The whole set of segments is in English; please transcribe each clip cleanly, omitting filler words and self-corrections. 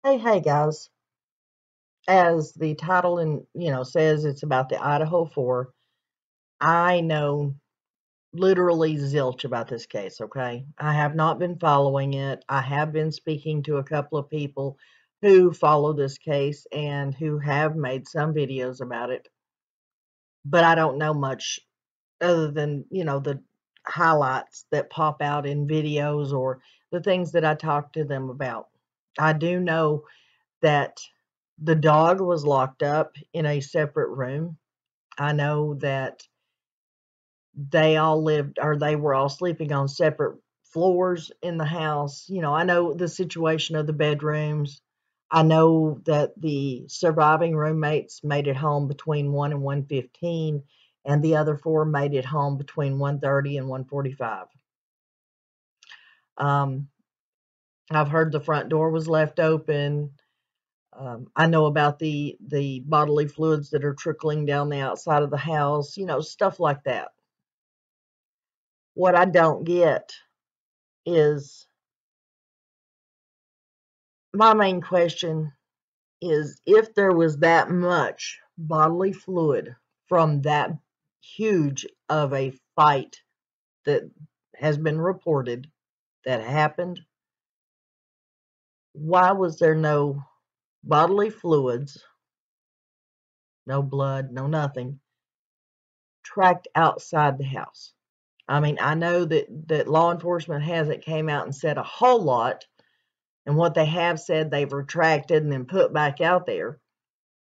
Hey guys, as the title says, it's about the Idaho 4. I know literally zilch about this case, okay? I have not been following it. I have been speaking to a couple of people who follow this case and who have made some videos about it, but I don't know much other than, the highlights that pop out in videos or the things that I talk to them about. I do know that the dog was locked up in a separate room. I know that they were all sleeping on separate floors in the house. I know the situation of the bedrooms. I know that the surviving roommates made it home between 1 and 1:15, and the other 4 made it home between 1:30 and 1:45. I've heard the front door was left open. I know about the bodily fluids that are trickling down the outside of the house, stuff like that. What I don't get is, my main question is, if there was that much bodily fluid from that huge of a fight that has been reported that happened, why was there no bodily fluids, no blood, no nothing, tracked outside the house? I mean, I know that law enforcement hasn't came out and said a whole lot, and what they have said they've retracted and then put back out there.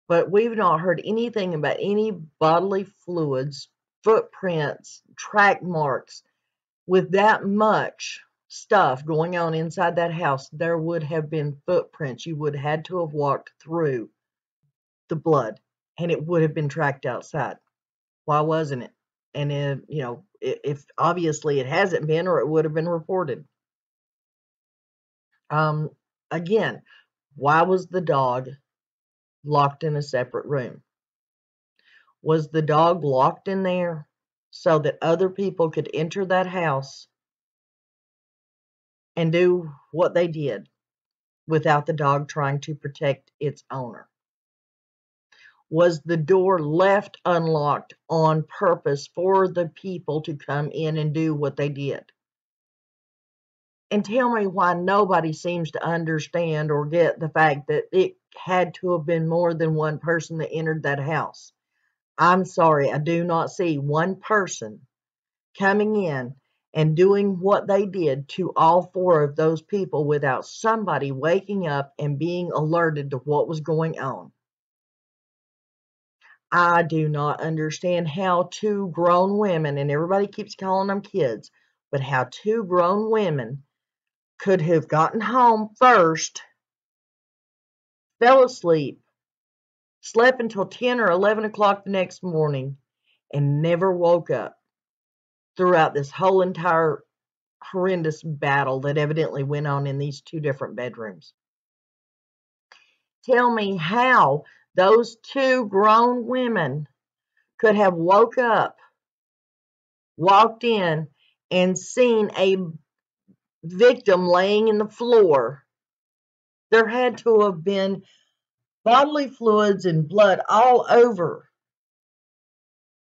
But we've not heard anything about any bodily fluids, footprints, track marks. With that much stuff going on inside that house, there would have been footprints. You would have had to have walked through the blood, and it would have been tracked outside. Why wasn't it? And if obviously it hasn't been, or it would have been reported. Again, why was the dog locked in a separate room? Was the dog locked in there so that other people could enter that house and do what they did without the dog trying to protect its owner? Was the door left unlocked on purpose for the people to come in and do what they did? And tell me why nobody seems to understand or get the fact that it had to have been more than one person that entered that house. I'm sorry, I do not see one person coming in and doing what they did to all 4 of those people without somebody waking up and being alerted to what was going on. I do not understand how 2 grown women, and everybody keeps calling them kids, but how 2 grown women could have gotten home first, fell asleep, slept until 10 or 11 o'clock the next morning, and never woke up throughout this whole entire horrendous battle that evidently went on in these 2 different bedrooms. Tell me how those 2 grown women could have woke up, walked in, and seen a victim laying in the floor. There had to have been bodily fluids and blood all over.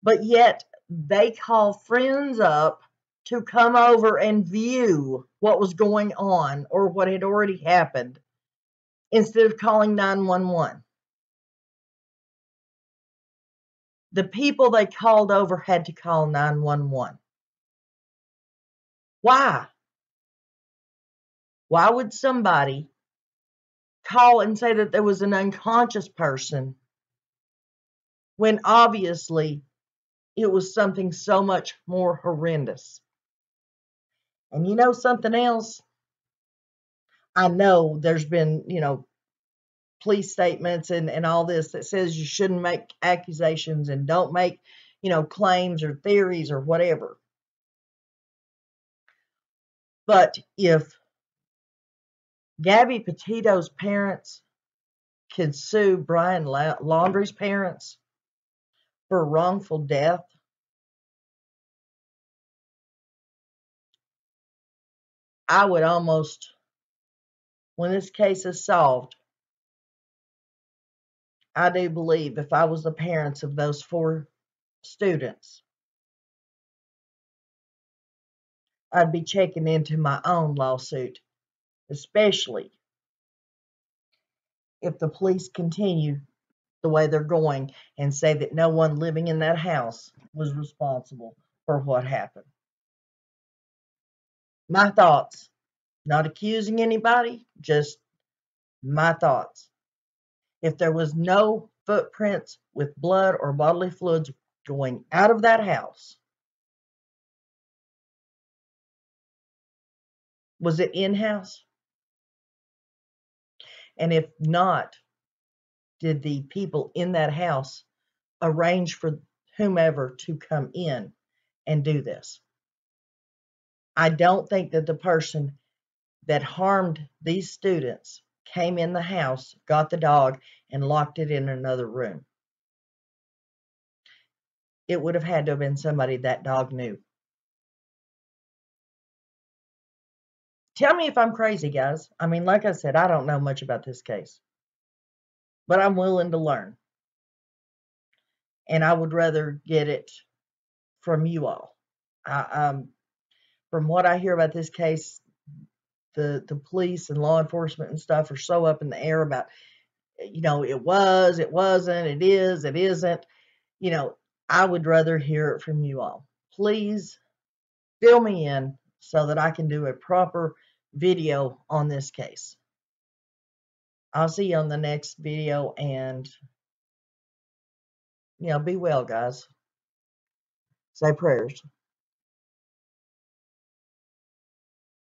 But yet they call friends up to come over and view what was going on or what had already happened instead of calling 911. The people they called over had to call 911. Why? Why would somebody call and say that there was an unconscious person when obviously it was something so much more horrendous? And you know something else? I know there's been, police statements and all this that says you shouldn't make accusations and don't make, claims or theories or whatever. But if Gabby Petito's parents could sue Brian Laundrie's parents for wrongful death, I would almost, when this case is solved, I do believe if I was the parents of those 4 students, I'd be checking into my own lawsuit, especially if the police continue the way they're going and say that no one living in that house was responsible for what happened. My thoughts, not accusing anybody, just my thoughts. If there was no footprints with blood or bodily fluids going out of that house, was it in-house? And if not, did the people in that house arrange for whomever to come in and do this? I don't think that the person that harmed these students came in the house, got the dog, and locked it in another room. It would have had to have been somebody that dog knew. Tell me if I'm crazy, guys. I mean, like I said, I don't know much about this case, but I'm willing to learn. And I would rather get it from you all. From what I hear about this case, the police and law enforcement and stuff are so up in the air about, it was, it wasn't, it is, it isn't. I would rather hear it from you all. Please fill me in so that I can do a proper video on this case. I'll see you on the next video, and, be well, guys. Say prayers.